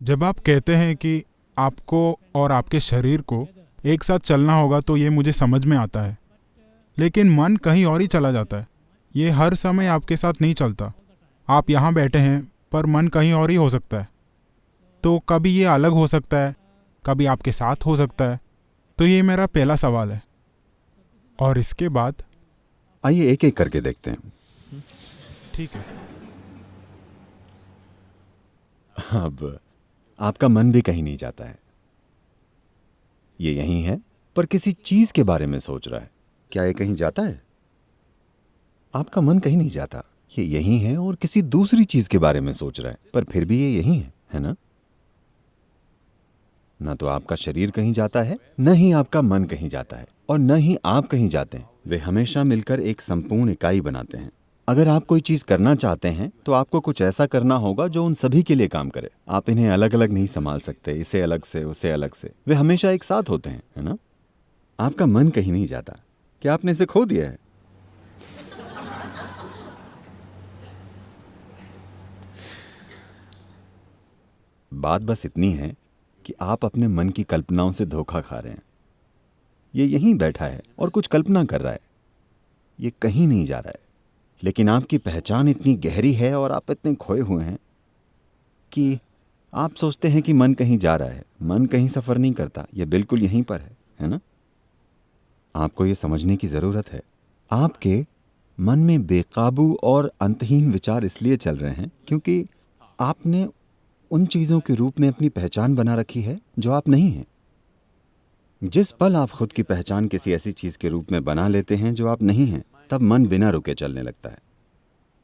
जब आप कहते हैं कि आपको और आपके शरीर को एक साथ चलना होगा तो ये मुझे समझ में आता है, लेकिन मन कहीं और ही चला जाता है। ये हर समय आपके साथ नहीं चलता। आप यहाँ बैठे हैं पर मन कहीं और ही हो सकता है। तो कभी ये अलग हो सकता है, कभी आपके साथ हो सकता है। तो ये मेरा पहला सवाल है। और इसके बाद आइए एक एक करके देखते हैं। ठीक है। अब आपका मन भी कहीं नहीं जाता है। ये यहीं है, पर किसी चीज के बारे में सोच रहा है। क्या ये कहीं जाता है? आपका मन कहीं नहीं जाता, ये यहीं है और किसी दूसरी चीज के बारे में सोच रहा है, पर फिर भी ये यहीं है ना? ना तो आपका शरीर कहीं जाता है, न ही आपका मन कहीं जाता है, और न ही आप कहीं जाते हैं। वे हमेशा मिलकर एक संपूर्ण इकाई बनाते हैं। अगर आप कोई चीज करना चाहते हैं तो आपको कुछ ऐसा करना होगा जो उन सभी के लिए काम करे। आप इन्हें अलग अलग नहीं संभाल सकते, इसे अलग से उसे अलग से। वे हमेशा एक साथ होते हैं, है ना? आपका मन कहीं नहीं जाता। क्या आपने इसे खो दिया है? बात बस इतनी है कि आप अपने मन की कल्पनाओं से धोखा खा रहे हैं। ये यहीं बैठा है और कुछ कल्पना कर रहा है। ये कहीं नहीं जा रहा है। लेकिन आपकी पहचान इतनी गहरी है और आप इतने खोए हुए हैं कि आप सोचते हैं कि मन कहीं जा रहा है। मन कहीं सफर नहीं करता, ये बिल्कुल यहीं पर है ना? आपको ये समझने की जरूरत है। आपके मन में बेकाबू और अंतहीन विचार इसलिए चल रहे हैं क्योंकि आपने उन चीजों के रूप में अपनी पहचान बना रखी है जो आप नहीं हैं। जिस पल आप खुद की पहचान किसी ऐसी चीज के रूप में बना लेते हैं जो आप नहीं हैं, तब मन बिना रुके चलने लगता है।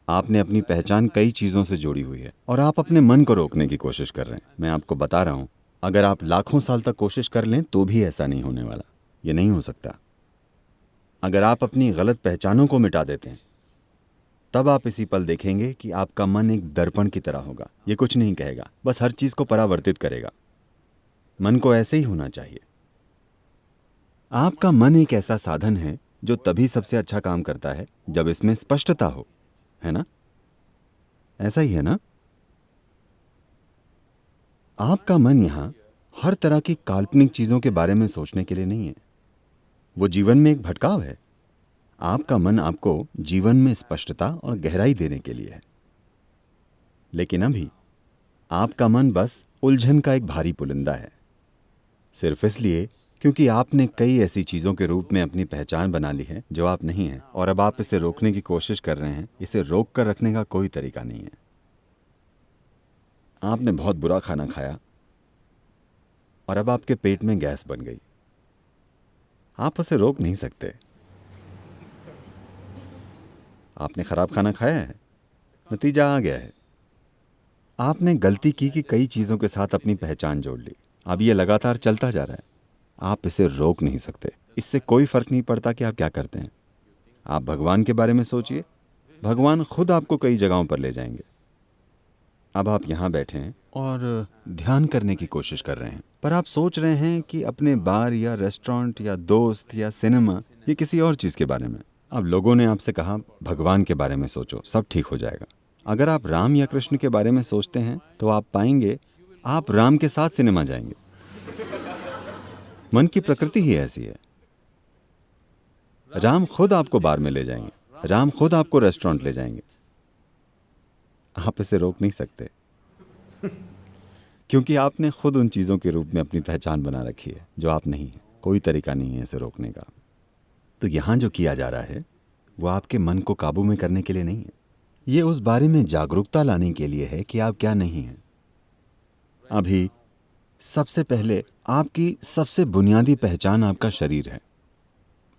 आपने अपनी पहचान कई चीजों से जोड़ी हुई है और आप अपने मन को रोकने की कोशिश कर रहे हैं। मैं आपको बता रहा हूं, अगर आप लाखों साल तक कोशिश कर लें तो भी ऐसा नहीं होने वाला। ये नहीं हो सकता। अगर आप अपनी गलत पहचानों को मिटा देते हैं, तब आप इसी पल देखेंगे कि आपका मन एक दर्पण की तरह होगा। ये कुछ नहीं कहेगा, बस हर चीज को परावर्तित करेगा। मन को ऐसे ही होना चाहिए। आपका मन एक ऐसा साधन है जो तभी सबसे अच्छा काम करता है जब इसमें स्पष्टता हो, है ना? ऐसा ही है ना? आपका मन यहां हर तरह की काल्पनिक चीजों के बारे में सोचने के लिए नहीं है। वो जीवन में एक भटकाव है। आपका मन आपको जीवन में स्पष्टता और गहराई देने के लिए है। लेकिन अभी आपका मन बस उलझन का एक भारी पुलिंदा है, सिर्फ इसलिए क्योंकि आपने कई ऐसी चीजों के रूप में अपनी पहचान बना ली है जो आप नहीं हैं, और अब आप इसे रोकने की कोशिश कर रहे हैं। इसे रोक कर रखने का कोई तरीका नहीं है। आपने बहुत बुरा खाना खाया और अब आपके पेट में गैस बन गई। आप उसे रोक नहीं सकते। आपने खराब खाना खाया है, नतीजा आ गया है। आपने गलती की कि कई चीजों के साथ अपनी पहचान जोड़ ली। अब यह लगातार चलता जा रहा है। आप इसे रोक नहीं सकते। इससे कोई फर्क नहीं पड़ता कि आप क्या करते हैं। आप भगवान के बारे में सोचिए। भगवान खुद आपको कई जगहों पर ले जाएंगे। अब आप यहां बैठे हैं और ध्यान करने की कोशिश कर रहे हैं, पर आप सोच रहे हैं कि अपने बार या रेस्टोरेंट या दोस्त या सिनेमा या किसी और चीज के बारे में। अब लोगों ने आपसे कहा भगवान के बारे में सोचो, सब ठीक हो जाएगा। अगर आप राम या कृष्ण के बारे में सोचते हैं तो आप पाएंगे आप राम के साथ सिनेमा जाएंगे। मन की प्रकृति ही ऐसी है। राम खुद आपको बार में ले जाएंगे, राम खुद आपको रेस्टोरेंट ले जाएंगे। आप इसे रोक नहीं सकते क्योंकि आपने खुद उन चीजों के रूप में अपनी पहचान बना रखी है जो आप नहीं हैं। कोई तरीका नहीं है इसे रोकने का। तो यहां जो किया जा रहा है वो आपके मन को काबू में करने के लिए नहीं है। ये उस बारे में जागरूकता लाने के लिए है कि आप क्या नहीं हैं। अभी सबसे पहले आपकी सबसे बुनियादी पहचान आपका शरीर है।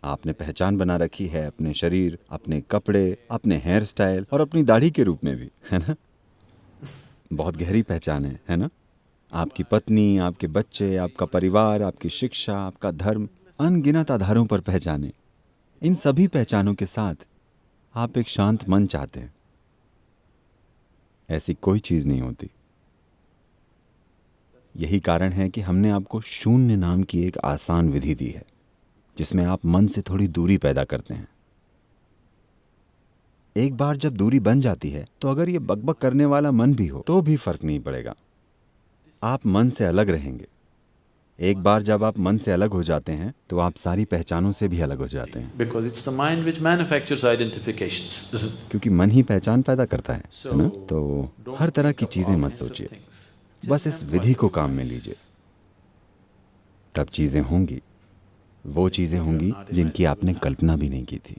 आपने पहचान बना रखी है अपने शरीर, अपने कपड़े, अपने हेयर स्टाइल और अपनी दाढ़ी के रूप में भी, है ना? बहुत गहरी पहचान है ना? आपकी पत्नी, आपके बच्चे, आपका परिवार, आपकी शिक्षा, आपका धर्म, अनगिनत आधारों पर पहचाने। इन सभी पहचानों के साथ आप एक शांत मन चाहते हैं। ऐसी कोई चीज नहीं होती। यही कारण है कि हमने आपको शून्य नाम की एक आसान विधि दी है जिसमें आप मन से थोड़ी दूरी पैदा करते हैं। एक बार जब दूरी बन जाती है तो अगर ये बकबक करने वाला मन भी हो तो भी फर्क नहीं पड़ेगा। आप मन से अलग रहेंगे। एक बार जब आप मन से अलग हो जाते हैं तो आप सारी पहचानों से भी अलग हो जाते हैं, Because it's the mind which manufactures identifications, isn't it? क्योंकि मन ही पहचान पैदा करता है ना? So, तो don't हर तरह think की of चीज़ें all मत kinds of सोचिए, things. बस Just इस employ विधि को your काम में voice. लीजिए, तब चीज़ें होंगी, वो चीज़ें होंगी जिनकी आपने कल्पना भी नहीं की थी।